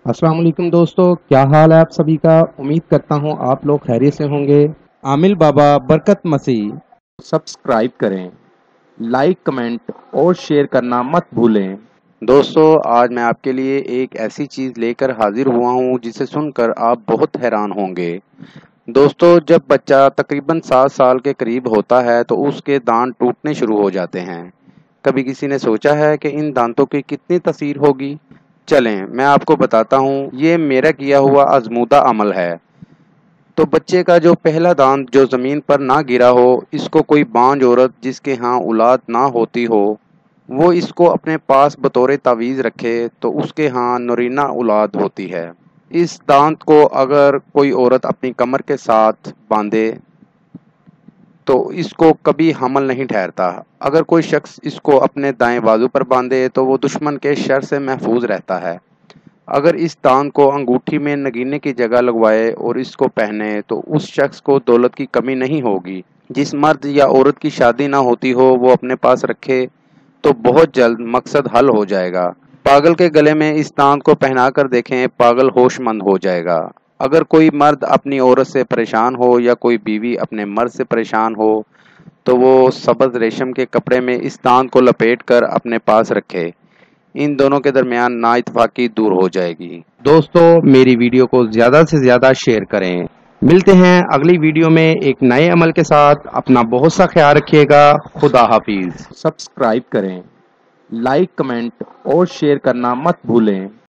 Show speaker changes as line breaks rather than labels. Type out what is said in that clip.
अस्सलाम वालेकुम दोस्तों, क्या हाल है आप सभी का। उम्मीद करता हूँ आप लोग खैरियत से होंगे। आमिल बाबा बरकत मसीह। सब्सक्राइब करें, लाइक कमेंट और शेयर करना मत भूलें। दोस्तों, आज मैं आपके लिए एक ऐसी चीज़ लेकर हाजिर हुआ हूँ जिसे सुनकर आप बहुत हैरान होंगे। दोस्तों, जब बच्चा तकरीबन 7 साल के करीब होता है तो उसके दांत टूटने शुरू हो जाते हैं। कभी किसी ने सोचा है कि इन दांतों की कितनी तासीर होगी। चलें मैं आपको बताता हूँ, ये मेरा किया हुआ आजमूदा अमल है। तो बच्चे का जो पहला दांत जो ज़मीन पर ना गिरा हो, इसको कोई बांझ औरत जिसके यहाँ औलाद ना होती हो, वो इसको अपने पास बतौर तावीज़ रखे तो उसके यहाँ नूरीना औलाद होती है। इस दांत को अगर कोई औरत अपनी कमर के साथ बांधे तो इसको कभी हमल नहीं ठहरता। अगर कोई शख्स इसको अपने दाएं बाजू पर बांधे तो वो दुश्मन के शर से महफूज रहता है। अगर इस दांत को अंगूठी में नगीने की जगह लगवाए और इसको पहने तो उस शख्स को दौलत की कमी नहीं होगी। जिस मर्द या औरत की शादी ना होती हो वो अपने पास रखे तो बहुत जल्द मकसद हल हो जाएगा। पागल के गले में इस दांत को पहना कर देखें, पागल होशमंद हो जाएगा। अगर कोई मर्द अपनी औरत से परेशान हो या कोई बीवी अपने मर्द से परेशान हो तो वो सब्ज रेशम के कपड़े में इस दांत को लपेट कर अपने पास रखे। इन दोनों के दरमियान नाइतफाकी दूर हो जाएगी। दोस्तों, मेरी वीडियो को ज़्यादा से ज़्यादा शेयर करें। मिलते हैं अगली वीडियो में एक नए अमल के साथ। अपना बहुत सा ख्याल रखिएगा। खुदा हाफिज। सब्सक्राइब करें, लाइक कमेंट और शेयर करना मत भूलें।